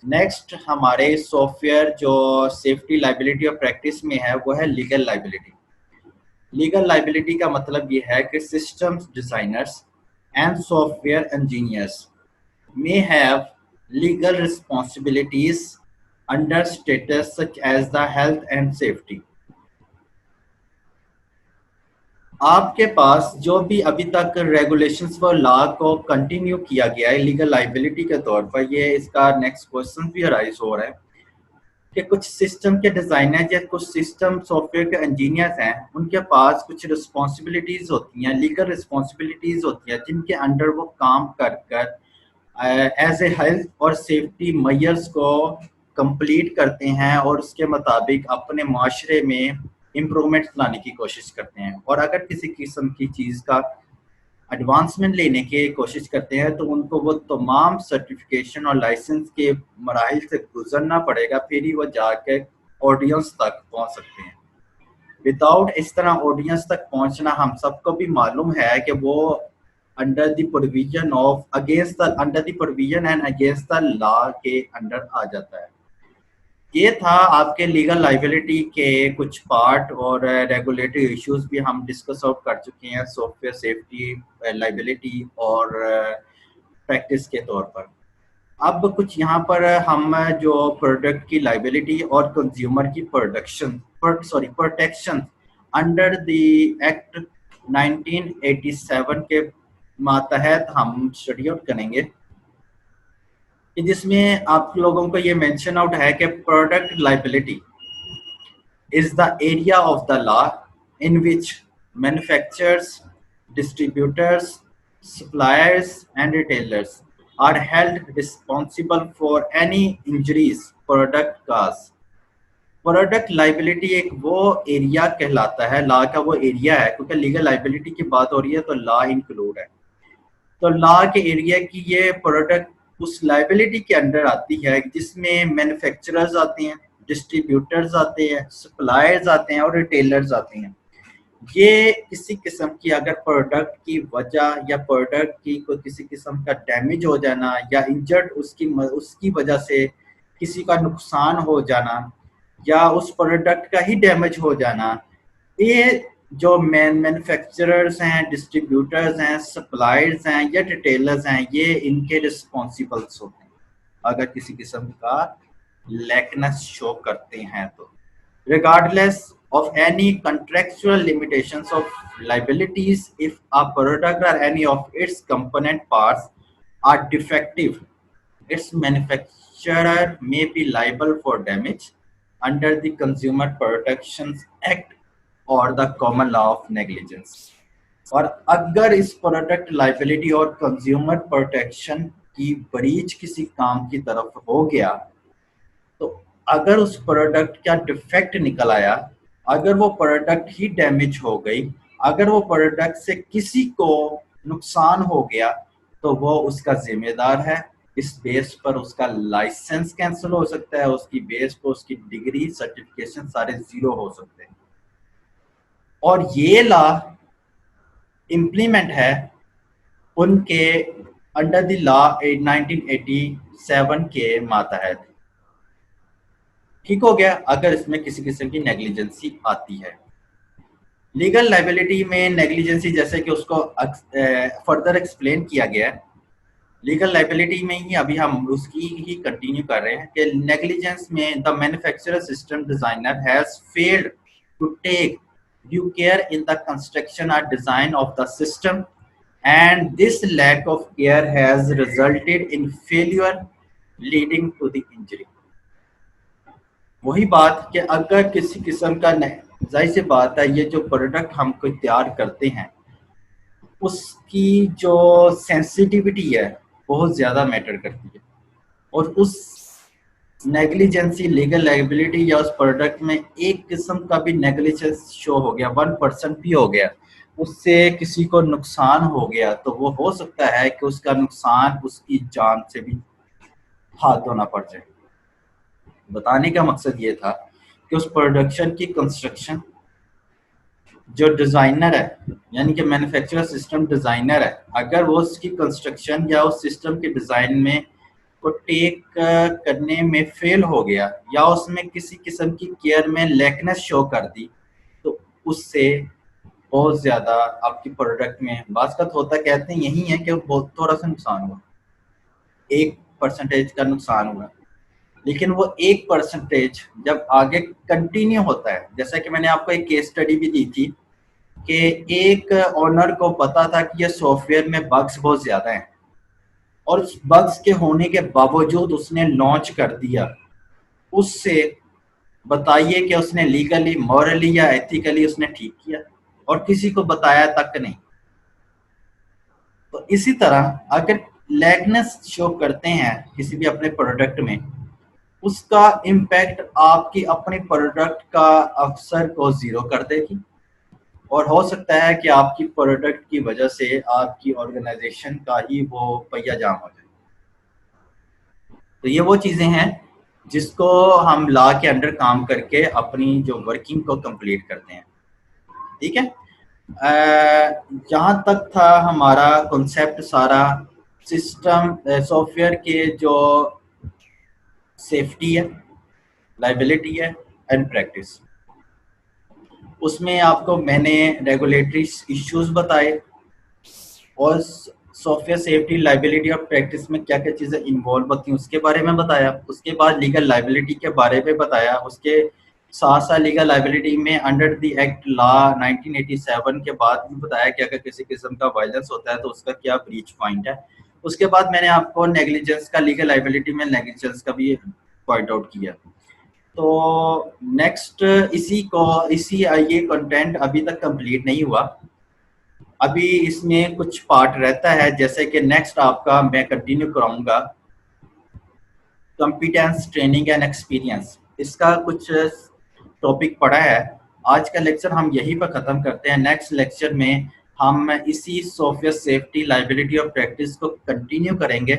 Next हमारे software जो safety liability और प्रैक्टिस में है वो है लीगल लाइबिलिटी। लीगल लाइबिलिटी का मतलब ये है कि systems designers and software engineers may have legal responsibilities under status such as the health and safety। आपके पास जो भी अभी तक रेगुलेशंस व लॉ को कंटिन्यू किया गया है लीगल लाइबिलिटी के तौर पर, ये इसका नेक्स्ट क्वेश्चन भी अराइज हो रहा है कि कुछ सिस्टम के डिजाइनर या कुछ सिस्टम सॉफ्टवेयर के इंजीनियर्स हैं, उनके पास कुछ रिस्पॉन्सिबिलिटीज होती हैं, लीगल रिस्पॉन्सिबिलिटीज होती हैं, जिनके अंडर वो काम कर कर एज ए हेल्थ और सेफ्टी मेजर्स को कंप्लीट करते हैं और उसके मुताबिक अपने माशरे में इम्प्रूवमेंट लाने की कोशिश करते हैं। और अगर किसी किस्म की चीज़ का एडवांसमेंट लेने की कोशिश करते हैं तो उनको वो तमाम सर्टिफिकेशन और लाइसेंस के मराहिल से गुजरना पड़ेगा, फिर ही वो जाके ऑडियंस तक पहुंच सकते हैं। विदाउट इस तरह ऑडियंस तक पहुंचना हम सबको भी मालूम है कि वो under the provision of against the under the provision and against the law के अंडर आ जाता है। ये था आपके लीगल लाइबिलिटी के कुछ पार्ट, और रेगुलेटरी इश्यूज भी हम डिस्कस आउट कर चुके हैं सॉफ्टवेयर सेफ्टी लाइबिलिटी और प्रैक्टिस के तौर पर। अब कुछ यहाँ पर हम जो प्रोडक्ट की लाइबिलिटी और कंज्यूमर की प्रोटेक्शन अंडर द एक्ट 1987 के मातहत हम स्टडी आउट करेंगे, कि जिसमें आप लोगों को ये मेंशन आउट है कि product liability is the area of the law in which manufacturers, distributors, suppliers, and retailers are held responsible for any injuries product cause। Product liability एक वो एरिया कहलाता है, लॉ का वो एरिया है, क्योंकि लीगल लाइबिलिटी की बात हो रही है तो लॉ इंक्लूड है। तो लॉ के एरिया की ये प्रोडक्ट उस लाइबिलिटी के अंडर आती है जिसमें मैन्युफैक्चरर्स आते हैं, डिस्ट्रीब्यूटर्स आते हैं, सप्लायर्स आते हैं और रिटेलर्स आते हैं। ये किसी किस्म की अगर प्रोडक्ट की वजह या प्रोडक्ट की कोई किसी किस्म का डैमेज हो जाना या इंजर्ड उसकी वजह से किसी का नुकसान हो जाना या उस प्रोडक्ट का ही डैमेज हो जाना, ये जो मैन्युफैक्चरर्स हैं, डिस्ट्रीब्यूटर्स हैं, सप्लायर्स हैं या रिटेलर्स हैं, ये इनके रिस्पॉन्सिबल्स होते हैं अगर किसी किस्म का लैकनेस शो करते हैं तो। regardless of any contractual limitations of liabilities, if a product or any of its component parts are defective, its manufacturer may be liable for damage under the Consumer Protection Act और the common law of negligence. और अगर इस product liability और consumer protection की breach किसी काम की तरफ हो गया तो अगर उस प्रोडक्ट का डिफेक्ट निकल आया, अगर वो प्रोडक्ट ही डैमेज हो गई, अगर वो प्रोडक्ट से किसी को नुकसान हो गया तो वो उसका जिम्मेदार है। इस बेस पर उसका लाइसेंस कैंसिल हो सकता है, उसकी बेस पर उसकी डिग्री सर्टिफिकेशन सारे जीरो हो सकते हैं। और ये लॉ इम्प्लीमेंट है उनके अंडर द लॉ 1987 के मातहत। ठीक हो गया अगर इसमें किसी किस्म की नेग्लिजेंसी आती है। लीगल लाइबिलिटी में नेग्लिजेंसी जैसे कि उसको फर्दर एक्सप्लेन किया गया है, लीगल लाइबिलिटी में ही अभी हम उसकी ही कंटिन्यू कर रहे हैं कि नेग्लिजेंस में the manufacturer system designer has failed to take due care in the construction और design of the system and this lack of care has resulted in failure leading to the injury. वही बात कि अगर किसी किस्म का, जाहिर सी बात है ये जो प्रोडक्ट हम कोई तैयार करते हैं उसकी जो सेंसिटिविटी है बहुत ज़्यादा मैटर करती है, और उस नेग्लिजेंसी लीगल लाइबिलिटी या उस प्रोडक्ट में एक किस्म का भी नेग्लिजेंस शो हो गया, 1% भी हो गया, उससे किसी को नुकसान हो गया तो वो हो सकता है कि उसका नुकसान उसकी जान से भी हाथ धोना पड़ जाए। बताने का मकसद ये था कि उस प्रोडक्शन की कंस्ट्रक्शन जो डिज़ाइनर है यानी कि मैन्युफैक्चरर सिस्टम डिज़ाइनर है, अगर वो उसकी कंस्ट्रक्शन या उस सिस्टम के डिज़ाइन में को टेक करने में फेल हो गया या उसमें किसी किस्म की केयर में लैकनेस शो कर दी, तो उससे बहुत ज़्यादा आपकी प्रोडक्ट में बात होता कहते हैं यही है कि बहुत थोड़ा सा नुकसान हुआ, 1% का नुकसान हुआ। लेकिन वो 1% जब आगे कंटिन्यू होता है, जैसा कि मैंने आपको एक केस स्टडी भी दी थी कि एक ओनर को पता था कि ये सॉफ्टवेयर में बग्स बहुत ज़्यादा हैं और उस बग्स के होने के बावजूद उसने लॉन्च कर दिया। उससे बताइए कि उसने लीगली, मॉरली या एथिकली उसने ठीक किया और किसी को बताया तक नहीं। तो इसी तरह अगर लैगनेस शो करते हैं किसी भी अपने प्रोडक्ट में, उसका इम्पैक्ट आपकी अपने प्रोडक्ट का अवसर को ज़ीरो कर देगी और हो सकता है कि आपकी प्रोडक्ट की वजह से आपकी ऑर्गेनाइजेशन का ही वो पहिया जाम हो जाए। तो ये वो चीज़ें हैं जिसको हम लॉ के अंडर काम करके अपनी जो वर्किंग को कंप्लीट करते हैं। ठीक है, जहाँ तक था हमारा कॉन्सेप्ट सारा सिस्टम सॉफ्टवेयर के जो सेफ्टी है, लाइबिलिटी है एंड प्रैक्टिस, उसमें आपको मैंने रेगुलेटरी इश्यूज बताए और सॉफ्टवेयर सेफ्टी, लाइबिलिटी और प्रैक्टिस में क्या क्या चीज़ें इन्वॉल्व होती हैं उसके बारे में बताया। उसके बाद लीगल लाइबिलिटी के बारे में बताया। उसके साथ साथ लीगल लाइबिलिटी में अंडर द एक्ट लॉ 1987 के बाद भी बताया कि अगर किसी किस्म का वायलेंस होता है तो उसका क्या ब्रीच पॉइंट है। उसके बाद मैंने आपको नेग्लिजेंस का, लीगल लाइबिलिटी में नेग्लिजेंस का भी पॉइंट आउट किया। तो नेक्स्ट इसी ये कंटेंट अभी तक कंप्लीट नहीं हुआ, अभी इसमें कुछ पार्ट रहता है, जैसे कि नेक्स्ट आपका मैं कंटिन्यू कराऊंगा कॉम्पिटेंस, ट्रेनिंग एंड एक्सपीरियंस। इसका कुछ टॉपिक पड़ा है। आज का लेक्चर हम यहीं पर ख़त्म करते हैं। नेक्स्ट लेक्चर में हम इसी सॉफ्टवेयर सेफ्टी, लाइबिलिटी और प्रैक्टिस को कंटिन्यू करेंगे।